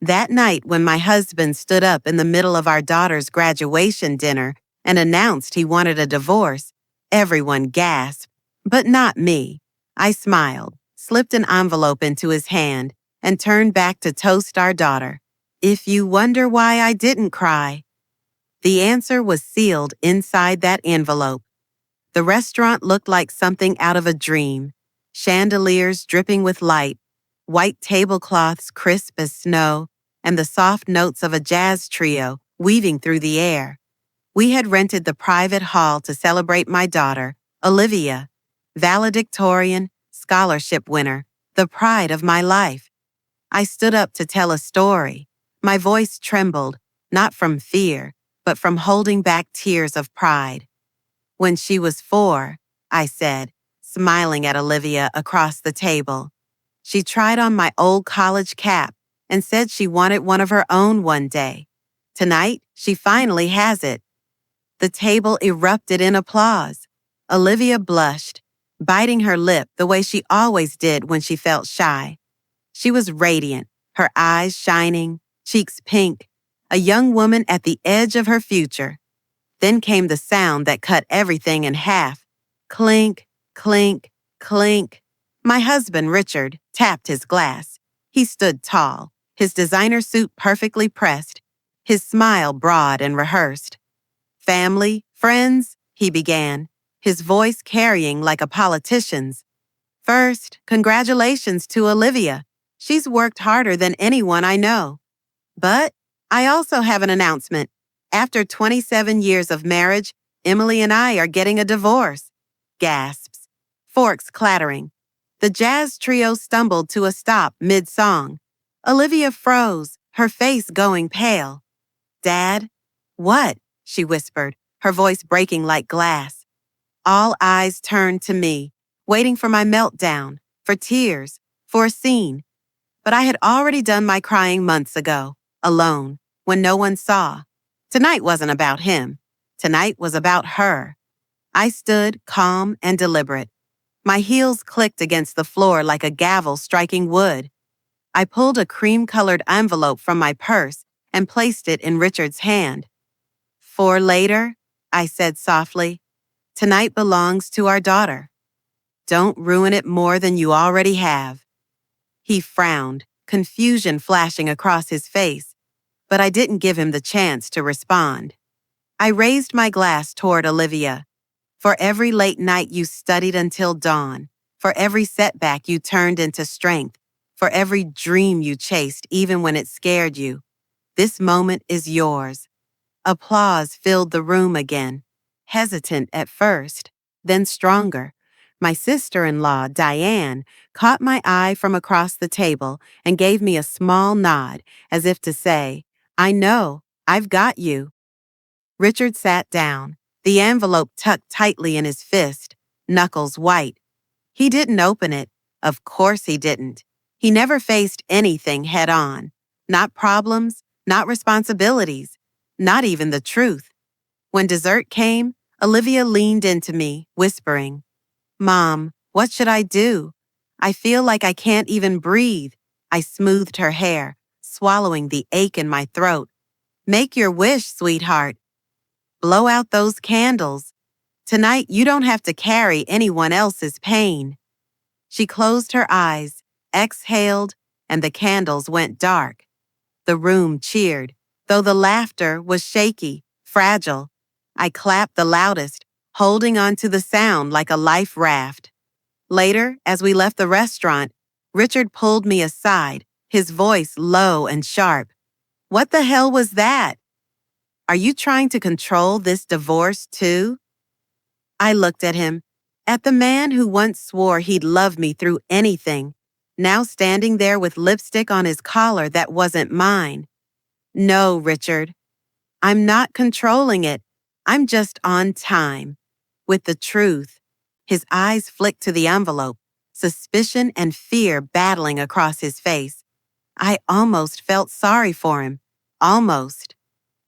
That night, when my husband stood up in the middle of our daughter's graduation dinner and announced he wanted a divorce, everyone gasped, but not me. I smiled, slipped an envelope into his hand, and turned back to toast our daughter. If you wonder why I didn't cry, the answer was sealed inside that envelope. The restaurant looked like something out of a dream. Chandeliers dripping with light, white tablecloths crisp as snow, and the soft notes of a jazz trio weaving through the air. We had rented the private hall to celebrate my daughter, Olivia, valedictorian, scholarship winner, the pride of my life. I stood up to tell a story. My voice trembled, not from fear, but from holding back tears of pride. When she was 4, I said, smiling at Olivia across the table. She tried on my old college cap and said she wanted one of her own one day. Tonight, she finally has it. The table erupted in applause. Olivia blushed, biting her lip the way she always did when she felt shy. She was radiant, her eyes shining, cheeks pink, a young woman at the edge of her future. Then came the sound that cut everything in half. Clink, clink, clink. My husband, Richard, tapped his glass. He stood tall, his designer suit perfectly pressed, his smile broad and rehearsed. Family, friends, he began, his voice carrying like a politician's. First, congratulations to Olivia. She's worked harder than anyone I know. But I also have an announcement. After 27 years of marriage, Emily and I are getting a divorce. Gasps. Forks clattering. The jazz trio stumbled to a stop mid-song. Olivia froze, her face going pale. Dad? What? She whispered, her voice breaking like glass. All eyes turned to me, waiting for my meltdown, for tears, for a scene. But I had already done my crying months ago, alone, when no one saw. Tonight wasn't about him. Tonight was about her. I stood calm and deliberate. My heels clicked against the floor like a gavel striking wood. I pulled a cream-colored envelope from my purse and placed it in Richard's hand. For later, I said softly, tonight belongs to our daughter. Don't ruin it more than you already have. He frowned, confusion flashing across his face, but I didn't give him the chance to respond. I raised my glass toward Olivia. For every late night you studied until dawn, for every setback you turned into strength, for every dream you chased even when it scared you, this moment is yours. Applause filled the room again, hesitant at first, then stronger. My sister-in-law, Diane, caught my eye from across the table and gave me a small nod, as if to say, I know, I've got you. Richard sat down, the envelope tucked tightly in his fist, knuckles white. He didn't open it. Of course he didn't. He never faced anything head-on. Not problems, not responsibilities, not even the truth. When dessert came, Olivia leaned into me, whispering, Mom, what should I do? I feel like I can't even breathe. I smoothed her hair, swallowing the ache in my throat. Make your wish, sweetheart. Blow out those candles. Tonight you don't have to carry anyone else's pain. She closed her eyes, exhaled, and the candles went dark. The room cheered, though the laughter was shaky, fragile. I clapped the loudest, holding on to the sound like a life raft. Later, as we left the restaurant, Richard pulled me aside, his voice low and sharp. What the hell was that? Are you trying to control this divorce too? I looked at him, at the man who once swore he'd love me through anything, now standing there with lipstick on his collar that wasn't mine. No, Richard. I'm not controlling it. I'm just on time. With the truth. His eyes flicked to the envelope, suspicion and fear battling across his face. I almost felt sorry for him. Almost.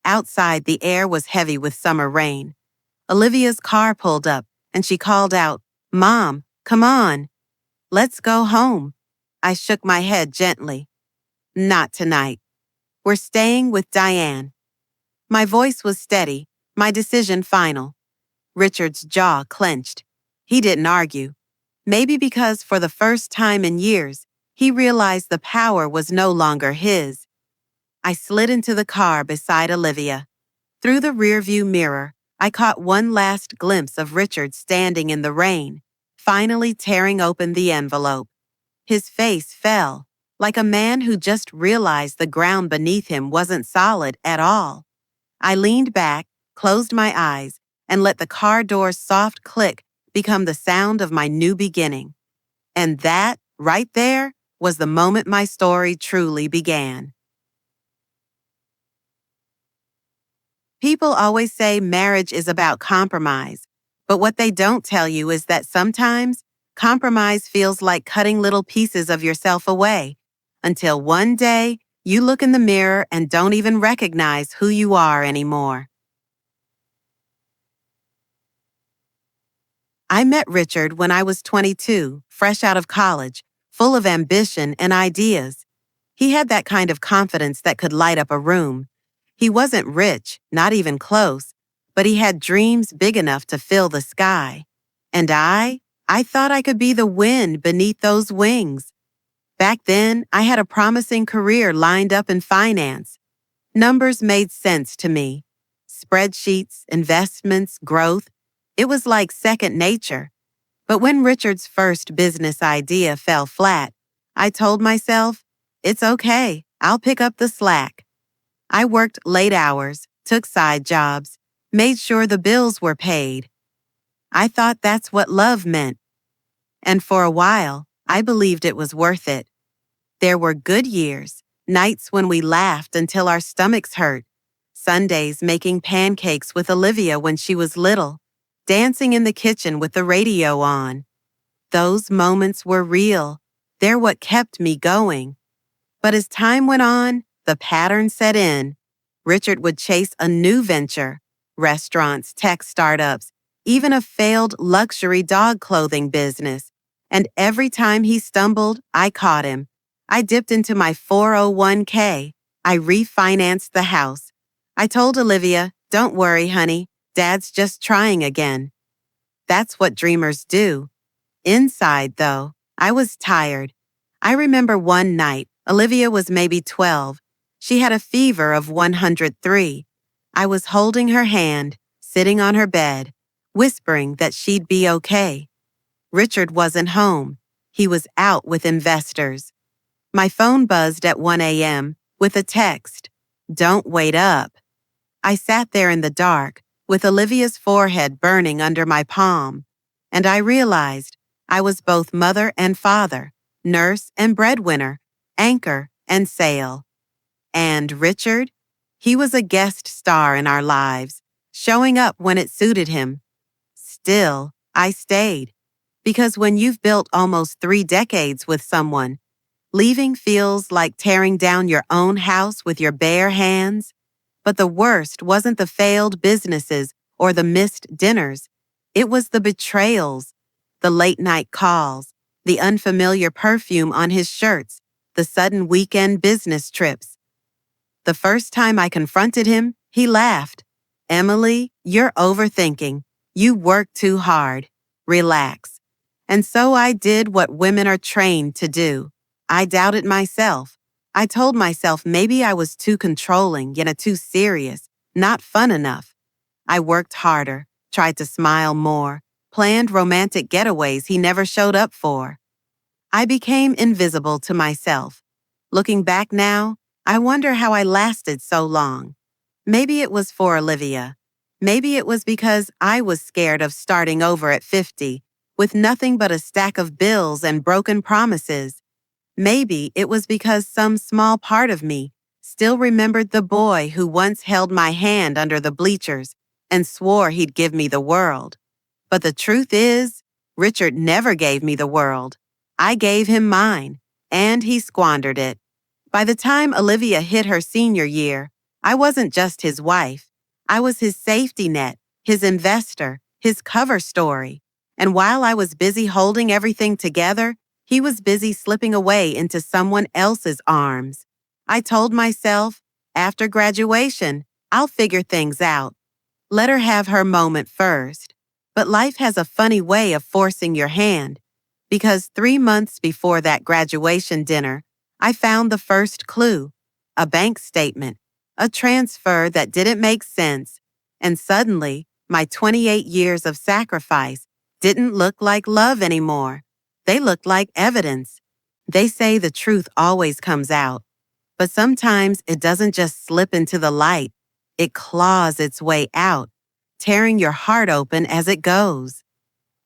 Outside, the air was heavy with summer rain. Olivia's car pulled up, and she called out, Mom, come on. Let's go home. I shook my head gently. Not tonight. We're staying with Diane. My voice was steady, my decision final. Richard's jaw clenched. He didn't argue. Maybe because for the first time in years, he realized the power was no longer his. I slid into the car beside Olivia. Through the rearview mirror, I caught one last glimpse of Richard standing in the rain, finally tearing open the envelope. His face fell, like a man who just realized the ground beneath him wasn't solid at all. I leaned back, closed my eyes, and let the car door's soft click become the sound of my new beginning. And that, right there, was the moment my story truly began. People always say marriage is about compromise, but what they don't tell you is that sometimes compromise feels like cutting little pieces of yourself away, until one day you look in the mirror and don't even recognize who you are anymore. I met Richard when I was 22, fresh out of college, full of ambition and ideas. He had that kind of confidence that could light up a room. He wasn't rich, not even close, but he had dreams big enough to fill the sky. And I thought I could be the wind beneath those wings. Back then, I had a promising career lined up in finance. Numbers made sense to me. Spreadsheets, investments, growth. It was like second nature. But when Richard's first business idea fell flat, I told myself, it's okay, I'll pick up the slack. I worked late hours, took side jobs, made sure the bills were paid. I thought that's what love meant. And for a while, I believed it was worth it. There were good years, nights when we laughed until our stomachs hurt, Sundays making pancakes with Olivia when she was little, dancing in the kitchen with the radio on. Those moments were real. They're what kept me going. But as time went on, the pattern set in. Richard would chase a new venture, restaurants, tech startups, even a failed luxury dog clothing business. And every time he stumbled, I caught him. I dipped into my 401k. I refinanced the house. I told Olivia, don't worry, honey, Dad's just trying again. That's what dreamers do. Inside, though, I was tired. I remember one night, Olivia was maybe 12. She had a fever of 103. I was holding her hand, sitting on her bed, whispering that she'd be okay. Richard wasn't home. He was out with investors. My phone buzzed at 1 a.m. with a text, "Don't wait up." I sat there in the dark, with Olivia's forehead burning under my palm, and I realized I was both mother and father, nurse and breadwinner, anchor and sail. And Richard? He was a guest star in our lives, showing up when it suited him. Still, I stayed, because when you've built almost 3 decades with someone, leaving feels like tearing down your own house with your bare hands. But the worst wasn't the failed businesses or the missed dinners. It was the betrayals, the late-night calls, the unfamiliar perfume on his shirts, the sudden weekend business trips. The first time I confronted him, he laughed. "Emily, you're overthinking. You work too hard. Relax." And so I did what women are trained to do. I doubted myself. I told myself maybe I was too controlling, too serious, not fun enough. I worked harder, tried to smile more, planned romantic getaways he never showed up for. I became invisible to myself. Looking back now, I wonder how I lasted so long. Maybe it was for Olivia. Maybe it was because I was scared of starting over at 50, with nothing but a stack of bills and broken promises. Maybe it was because some small part of me still remembered the boy who once held my hand under the bleachers and swore he'd give me the world. But the truth is, Richard never gave me the world. I gave him mine, and he squandered it. By the time Olivia hit her senior year, I wasn't just his wife. I was his safety net, his investor, his cover story. And while I was busy holding everything together, he was busy slipping away into someone else's arms. I told myself, After graduation, I'll figure things out. Let her have her moment first. But life has a funny way of forcing your hand, because 3 months before that graduation dinner, I found the first clue, a bank statement, a transfer that didn't make sense, and suddenly, my 28 years of sacrifice didn't look like love anymore. They looked like evidence. They say the truth always comes out, but sometimes it doesn't just slip into the light. It claws its way out, tearing your heart open as it goes.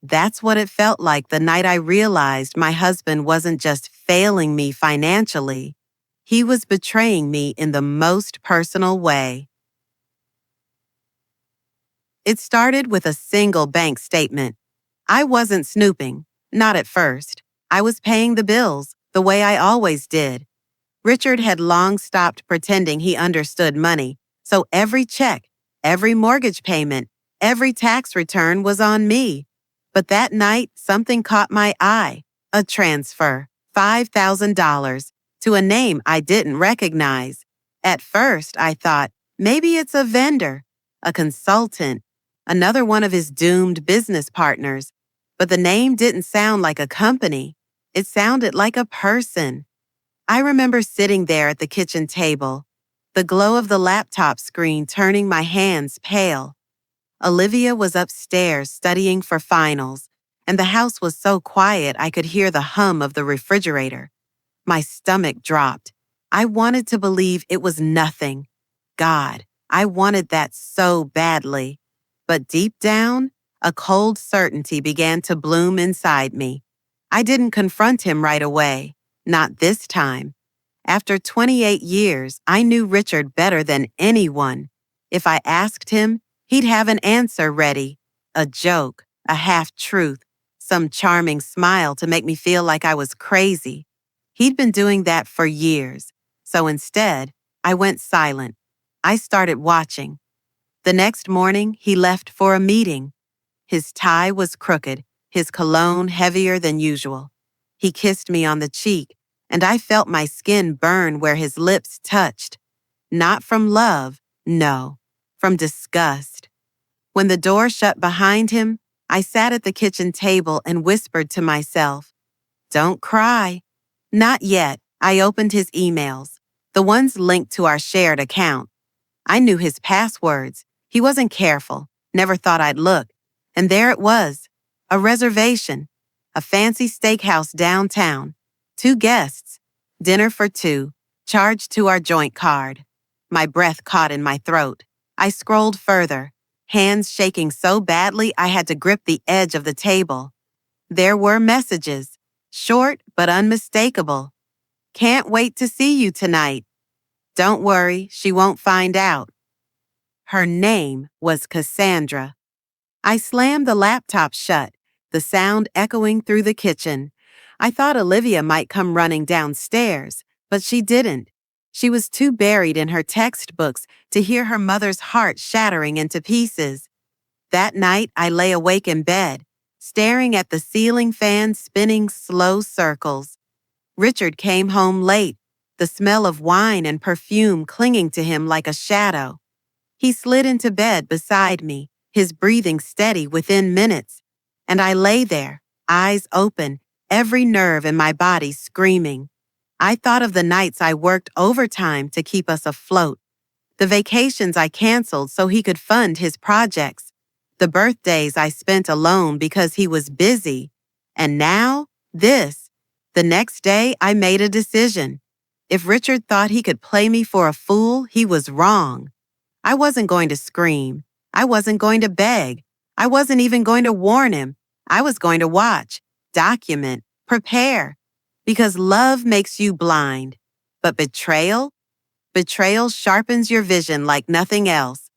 That's what it felt like the night I realized my husband wasn't just failing me financially. He was betraying me in the most personal way. It started with a single bank statement. I wasn't snooping, not at first. I was paying the bills the way I always did. Richard had long stopped pretending he understood money, so every check, every mortgage payment, every tax return was on me. But that night, something caught my eye. A transfer, $5,000, to a name I didn't recognize. At first, I thought, maybe it's a vendor, a consultant, another one of his doomed business partners. But the name didn't sound like a company. It sounded like a person. I remember sitting there at the kitchen table, the glow of the laptop screen turning my hands pale. Olivia was upstairs studying for finals, and the house was so quiet I could hear the hum of the refrigerator. My stomach dropped. I wanted to believe it was nothing. God, I wanted that so badly. But deep down, a cold certainty began to bloom inside me. I didn't confront him right away. Not this time. After 28 years, I knew Richard better than anyone. If I asked him, he'd have an answer ready. A joke, a half-truth, some charming smile to make me feel like I was crazy. He'd been doing that for years. So instead, I went silent. I started watching. The next morning, he left for a meeting. His tie was crooked, his cologne heavier than usual. He kissed me on the cheek, and I felt my skin burn where his lips touched. Not from love, no, from disgust. When the door shut behind him, I sat at the kitchen table and whispered to myself, "Don't cry." Not yet. I opened his emails, the ones linked to our shared account. I knew his passwords. He wasn't careful, never thought I'd look. And there it was, a reservation, a fancy steakhouse downtown, 2 guests, dinner for 2, charged to our joint card. My breath caught in my throat. I scrolled further, hands shaking so badly I had to grip the edge of the table. There were messages, short but unmistakable. "Can't wait to see you tonight. Don't worry, she won't find out." Her name was Cassandra. I slammed the laptop shut, the sound echoing through the kitchen. I thought Olivia might come running downstairs, but she didn't. She was too buried in her textbooks to hear her mother's heart shattering into pieces. That night, I lay awake in bed, staring at the ceiling fan spinning slow circles. Richard came home late, the smell of wine and perfume clinging to him like a shadow. He slid into bed beside me, his breathing steady within minutes, and I lay there, eyes open, every nerve in my body screaming. I thought of the nights I worked overtime to keep us afloat, the vacations I canceled so he could fund his projects, the birthdays I spent alone because he was busy, and now, this. The next day, I made a decision. If Richard thought he could play me for a fool, he was wrong. I wasn't going to scream. I wasn't going to beg. I wasn't even going to warn him. I was going to watch, document, prepare. Because love makes you blind. But betrayal? Betrayal sharpens your vision like nothing else.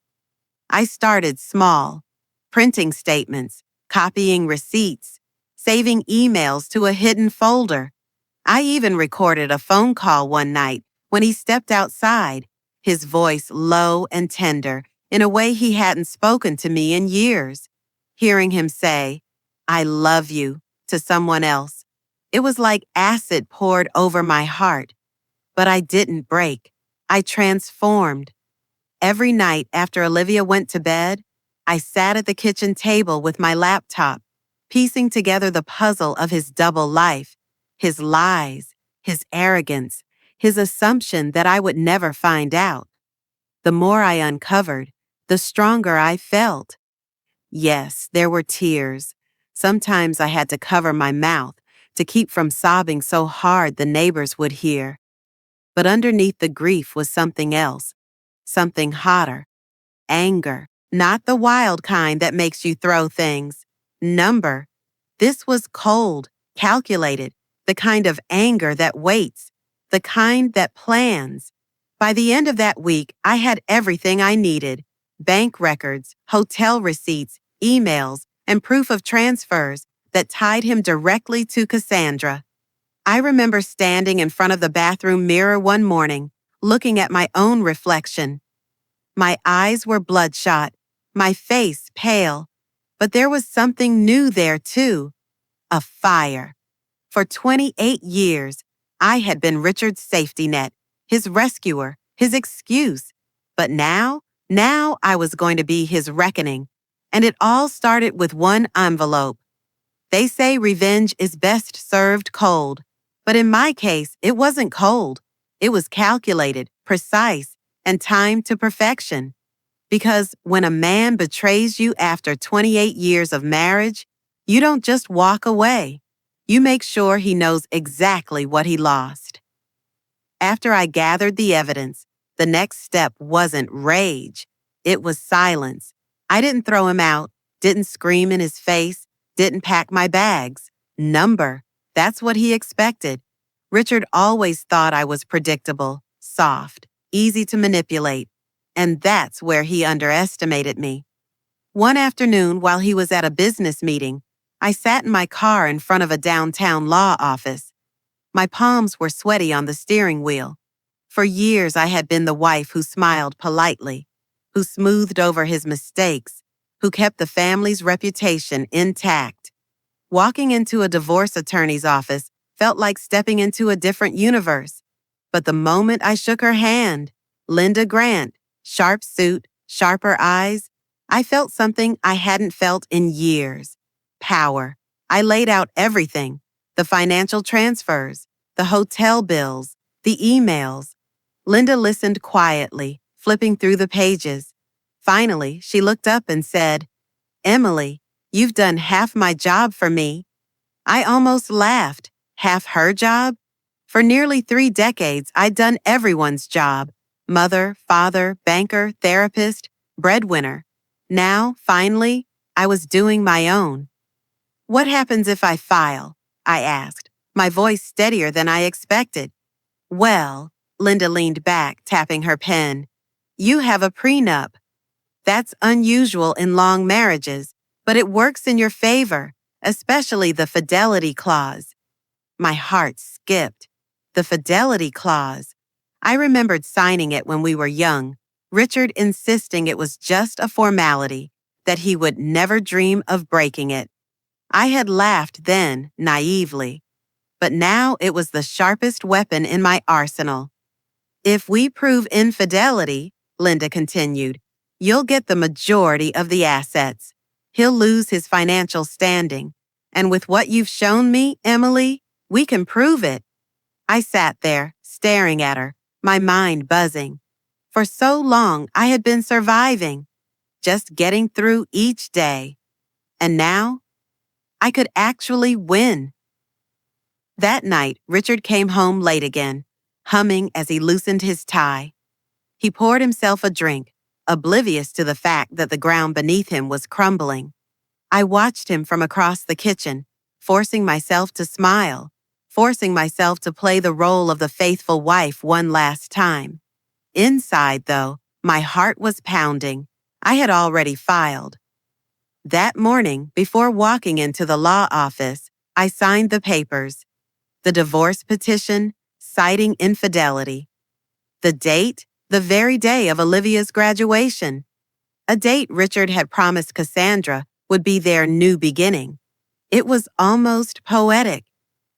I started small, printing statements, copying receipts, saving emails to a hidden folder. I even recorded a phone call one night when he stepped outside, his voice low and tender in a way he hadn't spoken to me in years. Hearing him say, "I love you," to someone else, it was like acid poured over my heart. But I didn't break. I transformed. Every night after Olivia went to bed, I sat at the kitchen table with my laptop, piecing together the puzzle of his double life, his lies, his arrogance, his assumption that I would never find out. The more I uncovered, the stronger I felt. Yes, there were tears. Sometimes I had to cover my mouth to keep from sobbing so hard the neighbors would hear. But underneath the grief was something else, something hotter. Anger, not the wild kind that makes you throw things. Number. This was cold, calculated, the kind of anger that waits, the kind that plans. By the end of that week, I had everything I needed: bank records, hotel receipts, emails, and proof of transfers that tied him directly to Cassandra. I remember standing in front of the bathroom mirror one morning, looking at my own reflection. My eyes were bloodshot, my face pale, but there was something new there too: a fire. For 28 years, I had been Richard's safety net, his rescuer, his excuse. But now I was going to be his reckoning. And it all started with one envelope. They say revenge is best served cold. But in my case, it wasn't cold. It was calculated, precise, and timed to perfection. Because when a man betrays you after 28 years of marriage, you don't just walk away. You make sure he knows exactly what he lost. After I gathered the evidence, the next step wasn't rage. It was silence. I didn't throw him out, didn't scream in his face, didn't pack my bags. Number. That's what he expected. Richard always thought I was predictable, soft, easy to manipulate. And that's where he underestimated me. One afternoon, while he was at a business meeting, I sat in my car in front of a downtown law office. My palms were sweaty on the steering wheel. For years, I had been the wife who smiled politely, who smoothed over his mistakes, who kept the family's reputation intact. Walking into a divorce attorney's office felt like stepping into a different universe. But the moment I shook her hand, Linda Grant, sharp suit, sharper eyes, I felt something I hadn't felt in years. Power. I laid out everything: the financial transfers, the hotel bills, the emails. Linda listened quietly, flipping through the pages. Finally, she looked up and said, "Emily, you've done half my job for me." I almost laughed. Half her job? For nearly 3 decades, I'd done everyone's job: mother, father, banker, therapist, breadwinner. Now, finally, I was doing my own. "What happens if I file?" I asked, my voice steadier than I expected. "Well," Linda leaned back, tapping her pen, "you have a prenup. That's unusual in long marriages, but it works in your favor, especially the fidelity clause." My heart skipped. The fidelity clause. I remembered signing it when we were young, Richard insisting it was just a formality, that he would never dream of breaking it. I had laughed then, naively. But now it was the sharpest weapon in my arsenal. "If we prove infidelity," Linda continued, "you'll get the majority of the assets. He'll lose his financial standing. And with what you've shown me, Emily, we can prove it." I sat there, staring at her, my mind buzzing. For so long, I had been surviving, just getting through each day. And now, I could actually win. That night, Richard came home late again, humming as he loosened his tie. He poured himself a drink, oblivious to the fact that the ground beneath him was crumbling. I watched him from across the kitchen, forcing myself to smile, forcing myself to play the role of the faithful wife one last time. Inside, though, my heart was pounding. I had already filed. That morning, before walking into the law office, I signed the papers. The divorce petition, citing infidelity. The date, the very day of Olivia's graduation. A date Richard had promised Cassandra would be their new beginning. It was almost poetic.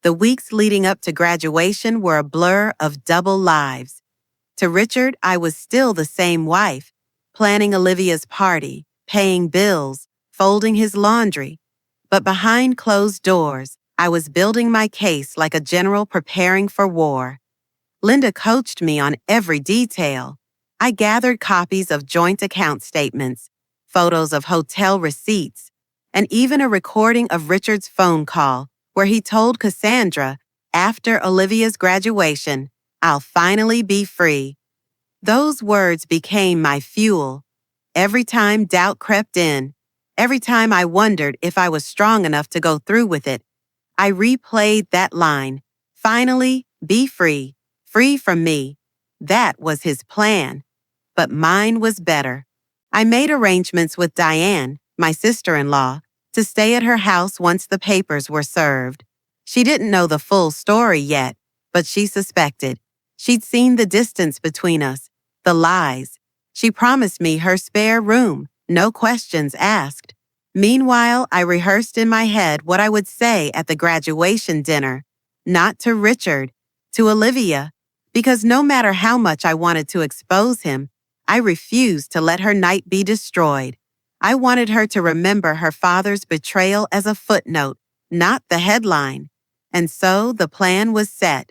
The weeks leading up to graduation were a blur of double lives. To Richard, I was still the same wife, planning Olivia's party, paying bills, folding his laundry. But behind closed doors, I was building my case like a general preparing for war. Linda coached me on every detail. I gathered copies of joint account statements, photos of hotel receipts, and even a recording of Richard's phone call where he told Cassandra, after Olivia's graduation, "I'll finally be free." Those words became my fuel. Every time doubt crept in, every time I wondered if I was strong enough to go through with it, I replayed that line, "Finally, be free, free from me." That was his plan. But mine was better. I made arrangements with Diane, my sister-in-law, to stay at her house once the papers were served. She didn't know the full story yet, but she suspected. She'd seen the distance between us, the lies. She promised me her spare room, no questions asked. Meanwhile, I rehearsed in my head what I would say at the graduation dinner, not to Richard, to Olivia, because no matter how much I wanted to expose him, I refused to let her night be destroyed. I wanted her to remember her father's betrayal as a footnote, not the headline. And so the plan was set.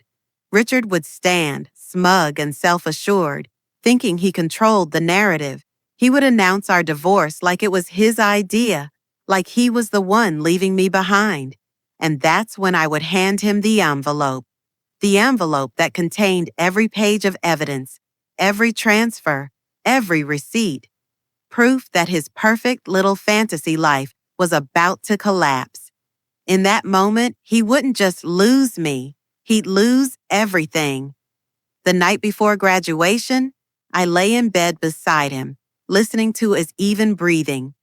Richard would stand, smug and self-assured, thinking he controlled the narrative. He would announce our divorce like it was his idea, like he was the one leaving me behind. And that's when I would hand him the envelope that contained every page of evidence, every transfer, every receipt, proof that his perfect little fantasy life was about to collapse. In that moment, he wouldn't just lose me, he'd lose everything. The night before graduation, I lay in bed beside him, listening to his even breathing.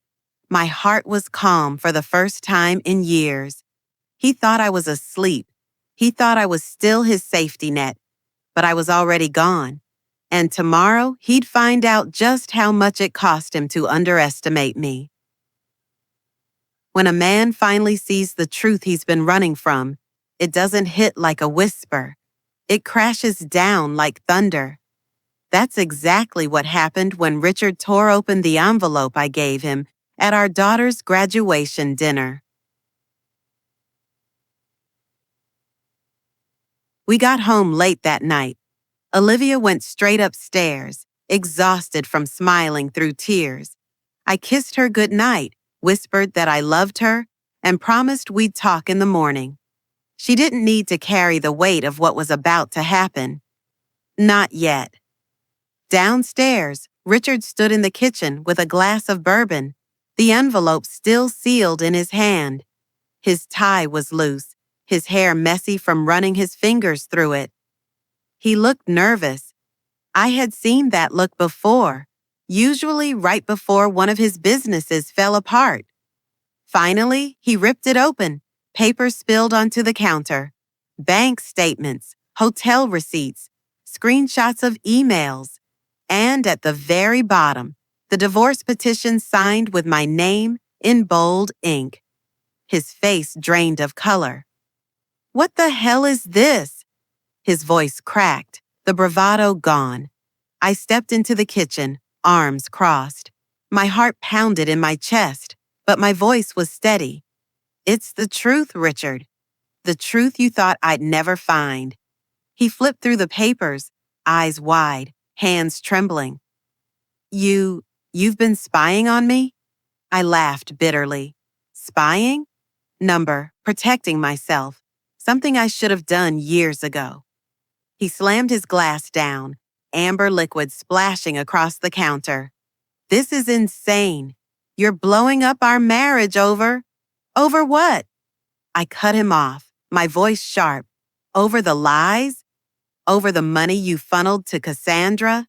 My heart was calm for the first time in years. He thought I was asleep. He thought I was still his safety net, but I was already gone. And tomorrow, he'd find out just how much it cost him to underestimate me. When a man finally sees the truth he's been running from, it doesn't hit like a whisper. It crashes down like thunder. That's exactly what happened when Richard tore open the envelope I gave him at our daughter's graduation dinner. We got home late that night. Olivia went straight upstairs, exhausted from smiling through tears. I kissed her goodnight, whispered that I loved her, and promised we'd talk in the morning. She didn't need to carry the weight of what was about to happen. Not yet. Downstairs, Richard stood in the kitchen with a glass of bourbon, the envelope still sealed in his hand. His tie was loose, his hair messy from running his fingers through it. He looked nervous. I had seen that look before, usually right before one of his businesses fell apart. Finally, he ripped it open, papers spilled onto the counter. Bank statements, hotel receipts, screenshots of emails, and at the very bottom, the divorce petition signed with my name in bold ink. His face drained of color. "What the hell is this?" His voice cracked, the bravado gone. I stepped into the kitchen, arms crossed. My heart pounded in my chest, but my voice was steady. "It's the truth, Richard. The truth you thought I'd never find." He flipped through the papers, eyes wide, hands trembling. You've been spying on me?" I laughed bitterly. Spying? Number, protecting myself. Something I should have done years ago. He slammed his glass down, amber liquid splashing across the counter. "This is insane. You're blowing up our marriage over what?" I cut him off, my voice sharp. "Over the lies? Over the money you funneled to Cassandra?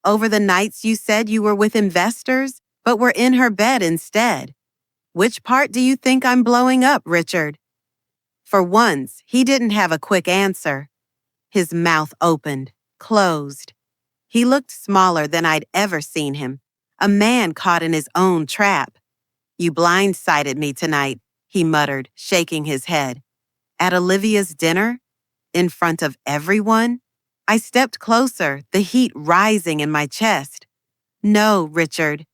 Over the nights you said you were with investors, but were in her bed instead? Which part do you think I'm blowing up, Richard?" For once, he didn't have a quick answer. His mouth opened, closed. He looked smaller than I'd ever seen him, a man caught in his own trap. "You blindsided me tonight," he muttered, shaking his head. "At Olivia's dinner? In front of everyone? I stepped closer, the heat rising in my chest. No, Richard,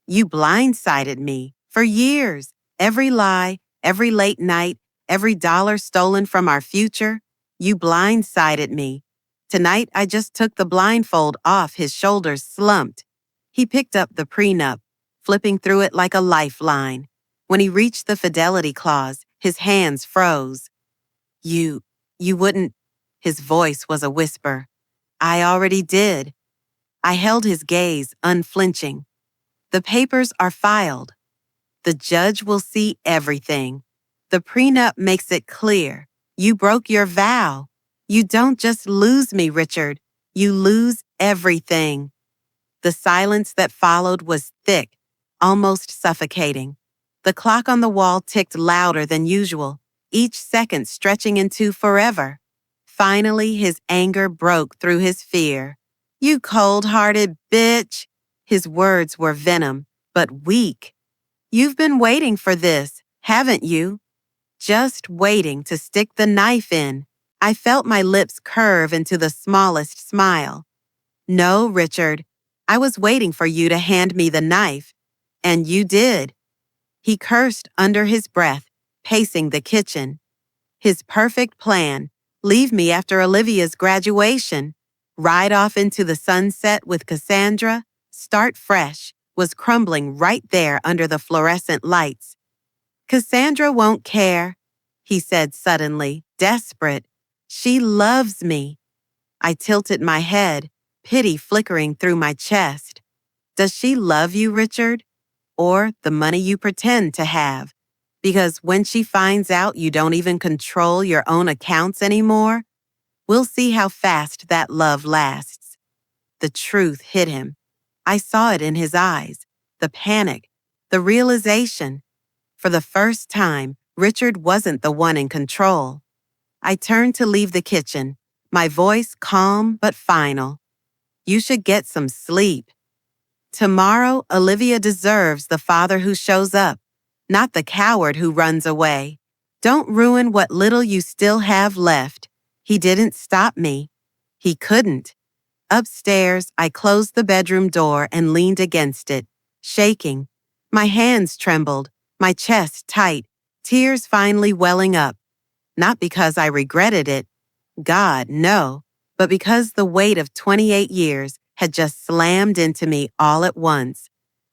you blindsided me. For years, every lie, every late night, every dollar stolen from our future, you blindsided me. Tonight, I just took the blindfold off. His shoulders slumped. He picked up the prenup, flipping through it like a lifeline. When he reached the fidelity clause, his hands froze. You, you wouldn't. His voice was a whisper. I already did. I held his gaze, unflinching. The papers are filed. The judge will see everything. The prenup makes it clear. You broke your vow. You don't just lose me, Richard. You lose everything. The silence that followed was thick, almost suffocating. The clock on the wall ticked louder than usual, each second stretching into forever. Finally, his anger broke through his fear. You cold-hearted bitch! His words were venom, but weak. You've been waiting for this, haven't you? Just waiting to stick the knife in. I felt my lips curve into the smallest smile. No, Richard. I was waiting for you to hand me the knife. And you did. He cursed under his breath, pacing the kitchen. His perfect plan, leave me after Olivia's graduation, ride off into the sunset with Cassandra, start fresh, was crumbling right there under the fluorescent lights. Cassandra won't care, he said suddenly, desperate. She loves me. I tilted my head, pity flickering through my chest. Does she love you, Richard? Or the money you pretend to have? Because when she finds out you don't even control your own accounts anymore, we'll see how fast that love lasts. The truth hit him. I saw it in his eyes, the panic, the realization. For the first time, Richard wasn't the one in control. I turned to leave the kitchen, my voice calm but final. You should get some sleep. Tomorrow, Olivia deserves the father who shows up, not the coward who runs away. Don't ruin what little you still have left. He didn't stop me. He couldn't. Upstairs, I closed the bedroom door and leaned against it, shaking. My hands trembled, my chest tight, tears finally welling up. Not because I regretted it. God, no. But because the weight of 28 years had just slammed into me all at once.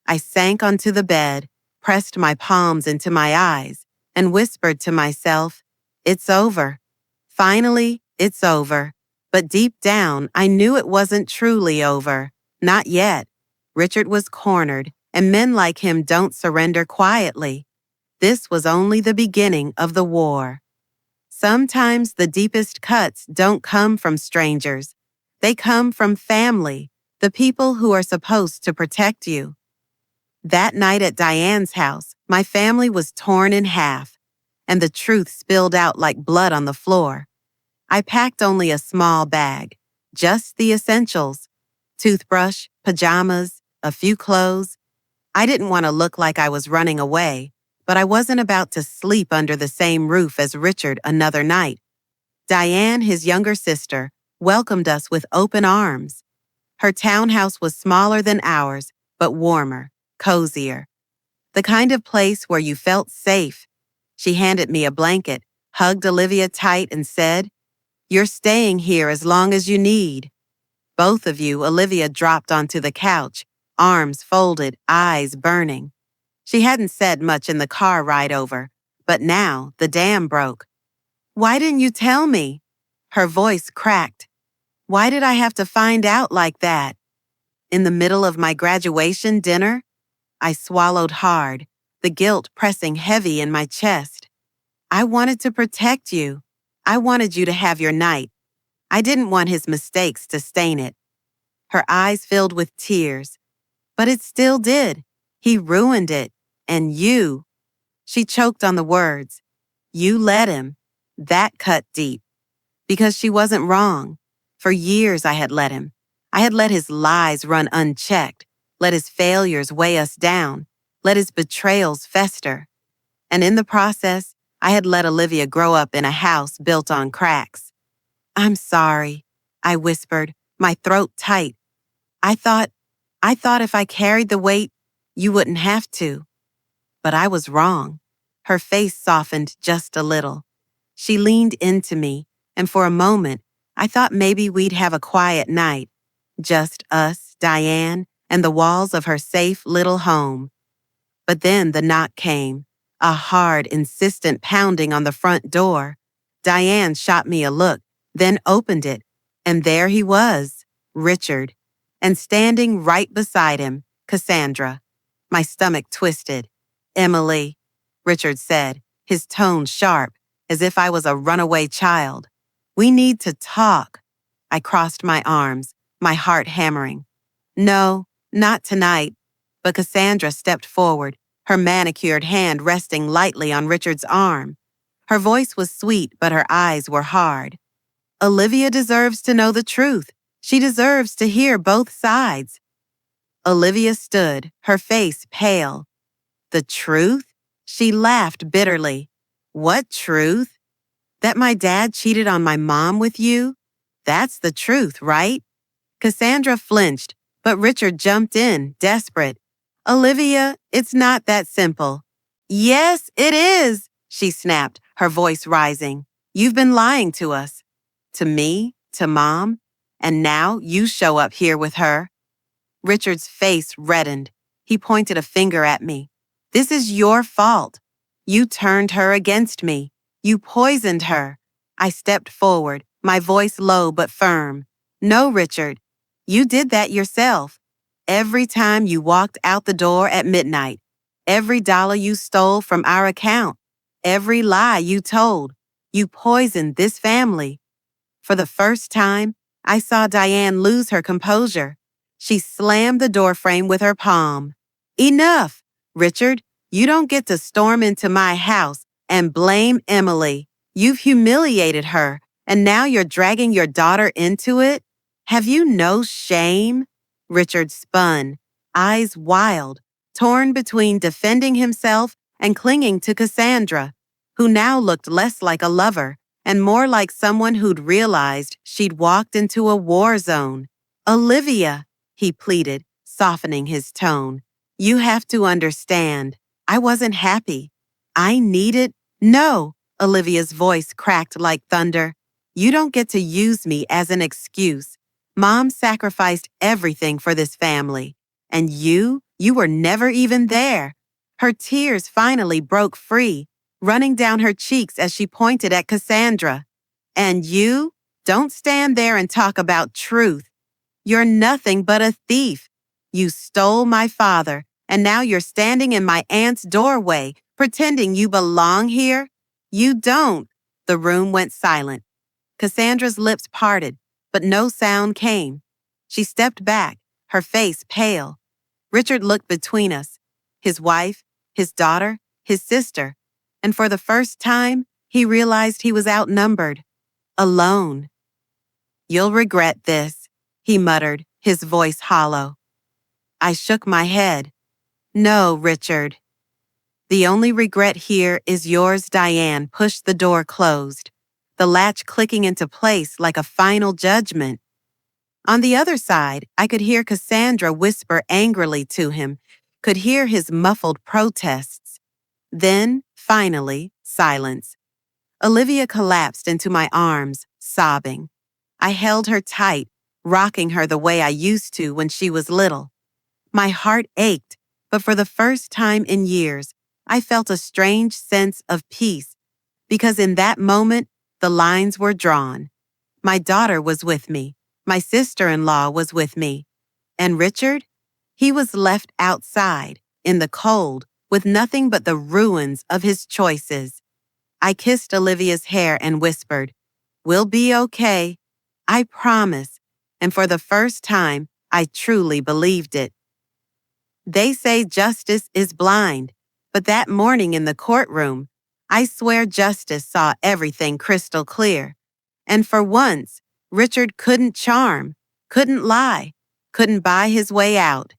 I sank onto the bed, pressed my palms into my eyes, and whispered to myself, it's over. Finally, it's over. But deep down, I knew it wasn't truly over. Not yet. Richard was cornered, and men like him don't surrender quietly. This was only the beginning of the war. Sometimes the deepest cuts don't come from strangers. They come from family, the people who are supposed to protect you. That night at Diane's house, my family was torn in half, and the truth spilled out like blood on the floor. I packed only a small bag, just the essentials: toothbrush, pajamas, a few clothes. I didn't want to look like I was running away, but I wasn't about to sleep under the same roof as Richard another night. Diane, his younger sister, welcomed us with open arms. Her townhouse was smaller than ours, but warmer, cozier. The kind of place where you felt safe. She handed me a blanket, hugged Olivia tight, and said, "You're staying here as long as you need." Both of you, Olivia dropped onto the couch, arms folded, eyes burning. She hadn't said much in the car ride over, but now the dam broke. Why didn't you tell me? Her voice cracked. Why did I have to find out like that? In the middle of my graduation dinner? I swallowed hard, the guilt pressing heavy in my chest. I wanted to protect you. I wanted you to have your night. I didn't want his mistakes to stain it. Her eyes filled with tears. But it still did. He ruined it. And you. She choked on the words. You let him. That cut deep. Because she wasn't wrong. For years I had let him. I had let his lies run unchecked, let his failures weigh us down, let his betrayals fester. And in the process, I had let Olivia grow up in a house built on cracks. I'm sorry. I whispered, my throat tight. I thought, I thought if I carried the weight, you wouldn't have to. But I was wrong. Her face softened just a little. She leaned into me, and for a moment, I thought maybe we'd have a quiet night. Just us, Diane, and the walls of her safe little home. But then the knock came, a hard, insistent pounding on the front door. Diane shot me a look, then opened it, and there he was, Richard, and standing right beside him, Cassandra. My stomach twisted. Emily, Richard said, his tone sharp, as if I was a runaway child. We need to talk. I crossed my arms, my heart hammering. No, not tonight. But Cassandra stepped forward, her manicured hand resting lightly on Richard's arm. Her voice was sweet, but her eyes were hard. Olivia deserves to know the truth. She deserves to hear both sides. Olivia stood, her face pale. The truth? She laughed bitterly. What truth? That my dad cheated on my mom with you? That's the truth, right? Cassandra flinched, but Richard jumped in, desperate. Olivia, it's not that simple. Yes, it is, she snapped, her voice rising. You've been lying to us. To me, to Mom, and now you show up here with her. Richard's face reddened. He pointed a finger at me. This is your fault. You turned her against me. You poisoned her. I stepped forward, my voice low but firm. No, Richard. You did that yourself. Every time you walked out the door at midnight, every dollar you stole from our account, every lie you told, you poisoned this family. For the first time, I saw Diane lose her composure. She slammed the doorframe with her palm. Enough! Richard, you don't get to storm into my house and blame Emily. You've humiliated her, and now you're dragging your daughter into it? Have you no shame? Richard spun, eyes wild, torn between defending himself and clinging to Cassandra, who now looked less like a lover and more like someone who'd realized she'd walked into a war zone. Olivia, he pleaded, softening his tone. You have to understand. I wasn't happy. I needed— No, Olivia's voice cracked like thunder. You don't get to use me as an excuse. Mom sacrificed everything for this family. And you were never even there. Her tears finally broke free, running down her cheeks as she pointed at Cassandra. And you? Don't stand there and talk about truth. You're nothing but a thief. You stole my father, and now you're standing in my aunt's doorway, pretending you belong here? You don't. The room went silent. Cassandra's lips parted, but no sound came. She stepped back, her face pale. Richard looked between us, his wife, his daughter, his sister, and for the first time, he realized he was outnumbered, alone. You'll regret this, he muttered, his voice hollow. I shook my head. No, Richard. The only regret here is yours. Diane pushed the door closed, the latch clicking into place like a final judgment. On the other side, I could hear Cassandra whisper angrily to him, could hear his muffled protests. Then, finally, silence. Olivia collapsed into my arms, sobbing. I held her tight, rocking her the way I used to when she was little. My heart ached, but for the first time in years, I felt a strange sense of peace, because in that moment, the lines were drawn. My daughter was with me. My sister-in-law was with me. And Richard? He was left outside, in the cold, with nothing but the ruins of his choices. I kissed Olivia's hair and whispered, We'll be okay. I promise. And for the first time, I truly believed it. They say justice is blind, but that morning in the courtroom, I swear justice saw everything crystal clear. And for once, Richard couldn't charm, couldn't lie, couldn't buy his way out.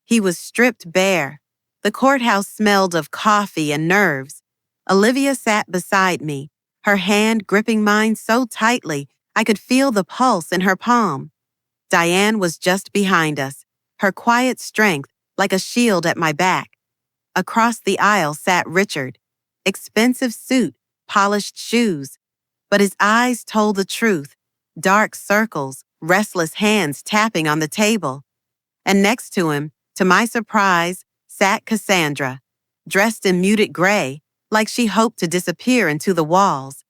He was stripped bare. The courthouse smelled of coffee and nerves. Olivia sat beside me, her hand gripping mine so tightly I could feel the pulse in her palm. Diane was just behind us, her quiet strength like a shield at my back. Across the aisle sat Richard, expensive suit, polished shoes, but his eyes told the truth, dark circles, restless hands tapping on the table. And next to him, to my surprise, sat Cassandra, dressed in muted gray, like she hoped to disappear into the walls.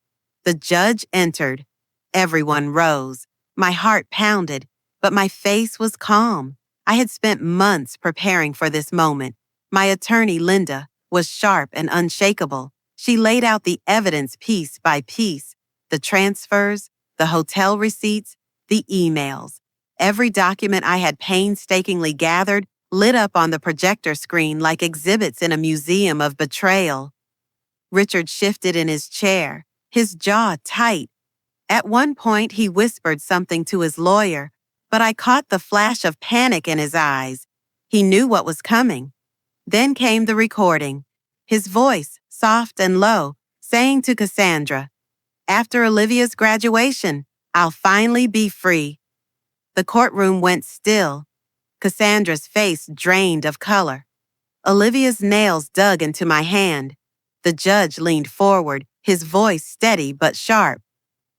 The judge entered. Everyone rose. My heart pounded, but my face was calm. I had spent months preparing for this moment. My attorney, Linda, was sharp and unshakable. She laid out the evidence piece by piece, the transfers, the hotel receipts, the emails. Every document I had painstakingly gathered lit up on the projector screen like exhibits in a museum of betrayal. Richard shifted in his chair, his jaw tight. At one point, he whispered something to his lawyer, but I caught the flash of panic in his eyes. He knew what was coming. Then came the recording, his voice, soft and low, saying to Cassandra, "After Olivia's graduation, I'll finally be free." The courtroom went still. Cassandra's face drained of color. Olivia's nails dug into my hand. The judge leaned forward, his voice steady but sharp.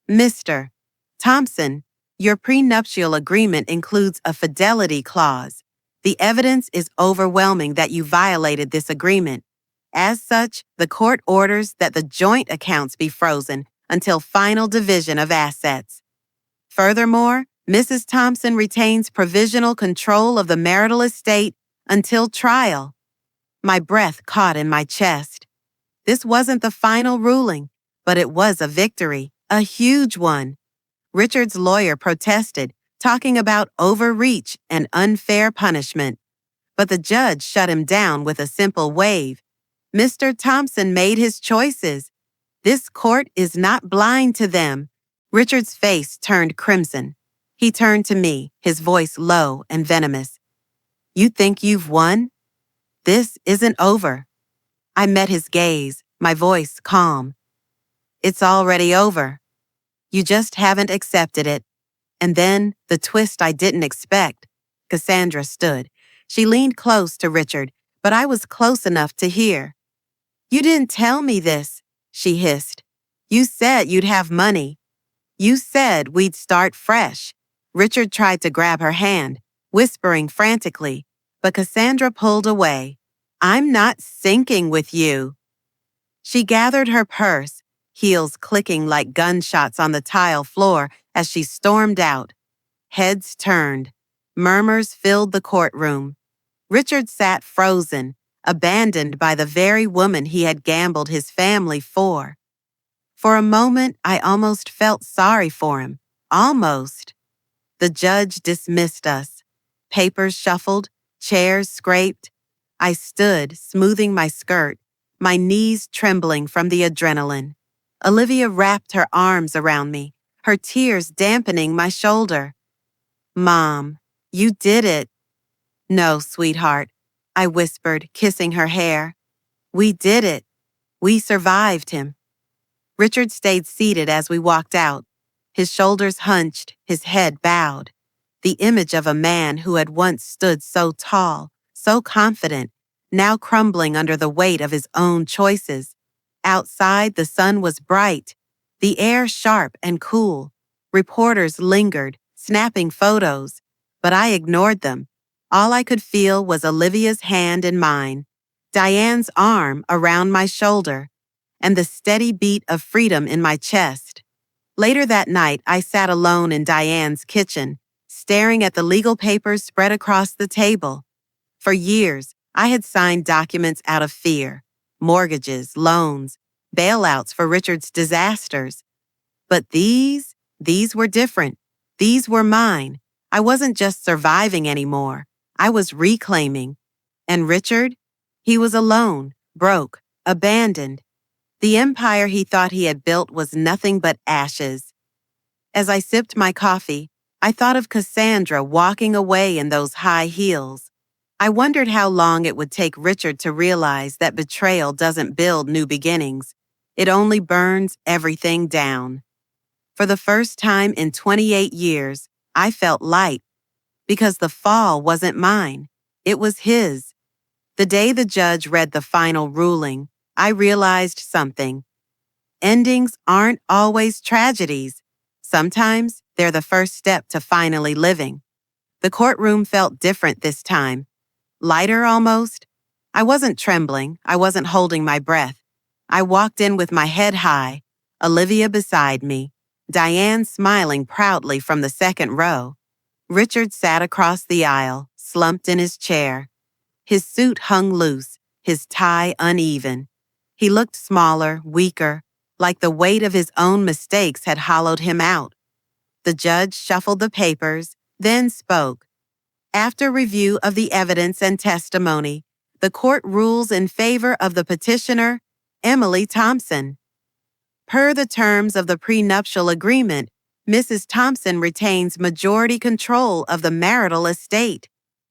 "Mr. Thompson, your prenuptial agreement includes a fidelity clause. The evidence is overwhelming that you violated this agreement. As such, the court orders that the joint accounts be frozen until final division of assets. Furthermore, Mrs. Thompson retains provisional control of the marital estate until trial." My breath caught in my chest. This wasn't the final ruling, but it was a victory, a huge one. Richard's lawyer protested, talking about overreach and unfair punishment. But the judge shut him down with a simple wave. Mr. Thompson made his choices. This court is not blind to them. Richard's face turned crimson. He turned to me, his voice low and venomous. "You think you've won? This isn't over." I met his gaze, my voice calm. "It's already over. You just haven't accepted it." And then, the twist I didn't expect. Cassandra stood. She leaned close to Richard, but I was close enough to hear. "You didn't tell me this," she hissed. "You said you'd have money. You said we'd start fresh." Richard tried to grab her hand, whispering frantically, but Cassandra pulled away. "I'm not sinking with you." She gathered her purse, heels clicking like gunshots on the tile floor as she stormed out. Heads turned. Murmurs filled the courtroom. Richard sat frozen, abandoned by the very woman he had gambled his family for. For a moment, I almost felt sorry for him. Almost. The judge dismissed us. Papers shuffled, chairs scraped. I stood, smoothing my skirt, my knees trembling from the adrenaline. Olivia wrapped her arms around me, her tears dampening my shoulder. "Mom, you did it." "No, sweetheart," I whispered, kissing her hair. "We did it. We survived him." Richard stayed seated as we walked out, his shoulders hunched, his head bowed. The image of a man who had once stood so tall, so confident, now crumbling under the weight of his own choices. Outside, the sun was bright, the air sharp and cool. Reporters lingered, snapping photos, but I ignored them. All I could feel was Olivia's hand in mine, Diane's arm around my shoulder, and the steady beat of freedom in my chest. Later that night, I sat alone in Diane's kitchen, staring at the legal papers spread across the table. For years, I had signed documents out of fear, mortgages, loans, bailouts for Richard's disasters. But these were different. These were mine. I wasn't just surviving anymore. I was reclaiming. And Richard? He was alone, broke, abandoned. The empire he thought he had built was nothing but ashes. As I sipped my coffee, I thought of Cassandra walking away in those high heels. I wondered how long it would take Richard to realize that betrayal doesn't build new beginnings. It only burns everything down. For the first time in 28 years, I felt light because the fall wasn't mine. It was his. The day the judge read the final ruling, I realized something. Endings aren't always tragedies. Sometimes they're the first step to finally living. The courtroom felt different this time. Lighter almost. I wasn't trembling. I wasn't holding my breath. I walked in with my head high, Olivia beside me, Diane smiling proudly from the second row. Richard sat across the aisle, slumped in his chair. His suit hung loose, his tie uneven. He looked smaller, weaker, like the weight of his own mistakes had hollowed him out. The judge shuffled the papers, then spoke. After review of the evidence and testimony, the court rules in favor of the petitioner, Emily Thompson. Per the terms of the prenuptial agreement, Mrs. Thompson retains majority control of the marital estate.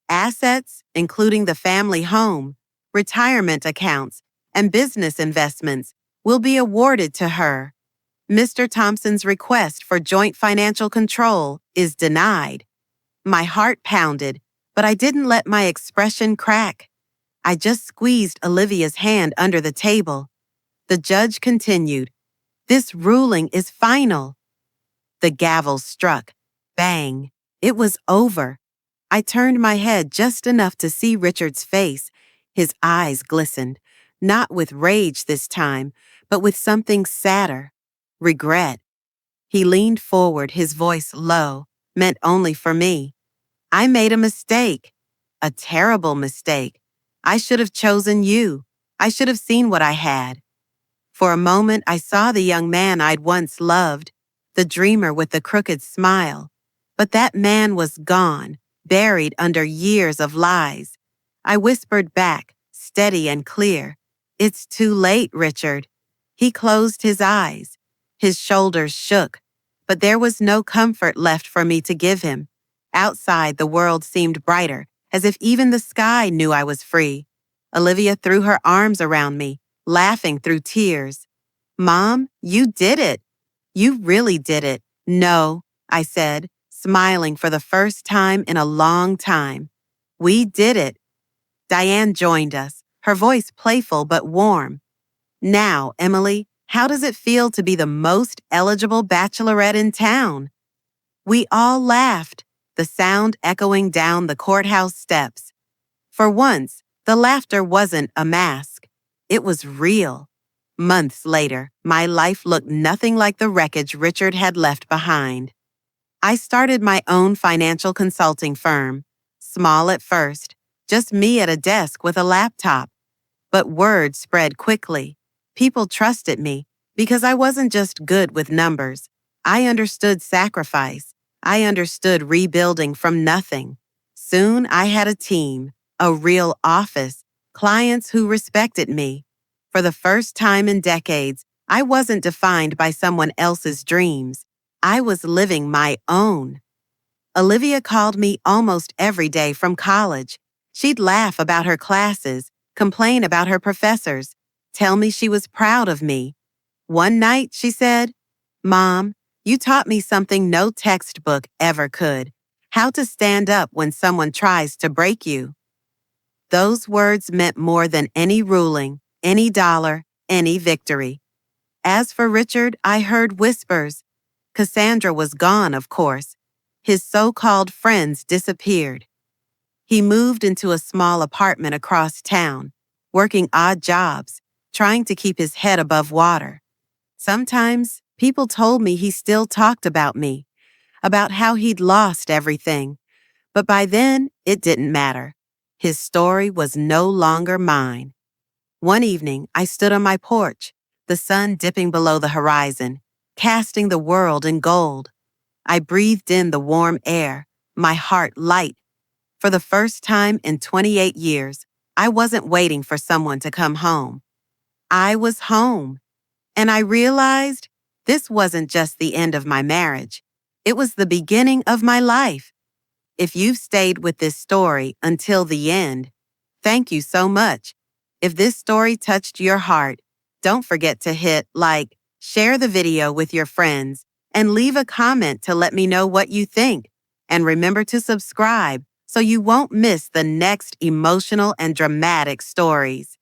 Assets, including the family home, retirement accounts, and business investments, will be awarded to her. Mr. Thompson's request for joint financial control is denied. My heart pounded, but I didn't let my expression crack. I just squeezed Olivia's hand under the table. The judge continued, "This ruling is final." The gavel struck. Bang. It was over. I turned my head just enough to see Richard's face. His eyes glistened, not with rage this time, but with something sadder. Regret. He leaned forward, his voice low, meant only for me. "I made a mistake. A terrible mistake. I should have chosen you. I should have seen what I had." For a moment, I saw the young man I'd once loved, the dreamer with the crooked smile. But that man was gone, buried under years of lies. I whispered back, steady and clear, "It's too late, Richard." He closed his eyes. His shoulders shook, but there was no comfort left for me to give him. Outside, the world seemed brighter, as if even the sky knew I was free. Olivia threw her arms around me, laughing through tears. "Mom, you did it. You really did it." "No," I said, smiling for the first time in a long time. "We did it." Diane joined us, her voice playful but warm. "Now, Emily, how does it feel to be the most eligible bachelorette in town?" We all laughed, the sound echoing down the courthouse steps. For once, the laughter wasn't a mask. It was real. Months later, my life looked nothing like the wreckage Richard had left behind. I started my own financial consulting firm, small at first, just me at a desk with a laptop. But word spread quickly. People trusted me because I wasn't just good with numbers. I understood sacrifice. I understood rebuilding from nothing. Soon I had a team, a real office, clients who respected me. For the first time in decades, I wasn't defined by someone else's dreams. I was living my own. Olivia called me almost every day from college. She'd laugh about her classes, complain about her professors, tell me she was proud of me. One night, she said, "Mom, you taught me something no textbook ever could. How to stand up when someone tries to break you." Those words meant more than any ruling, any dollar, any victory. As for Richard, I heard whispers. Cassandra was gone, of course. His so-called friends disappeared. He moved into a small apartment across town, working odd jobs, trying to keep his head above water. Sometimes, people told me he still talked about me, about how he'd lost everything. But by then, it didn't matter. His story was no longer mine. One evening, I stood on my porch, the sun dipping below the horizon, casting the world in gold. I breathed in the warm air, my heart light. For the first time in 28 years, I wasn't waiting for someone to come home. I was home. And I realized this wasn't just the end of my marriage. It was the beginning of my life. If you've stayed with this story until the end, thank you so much. If this story touched your heart, don't forget to hit like, share the video with your friends, and leave a comment to let me know what you think. And remember to subscribe so you won't miss the next emotional and dramatic stories.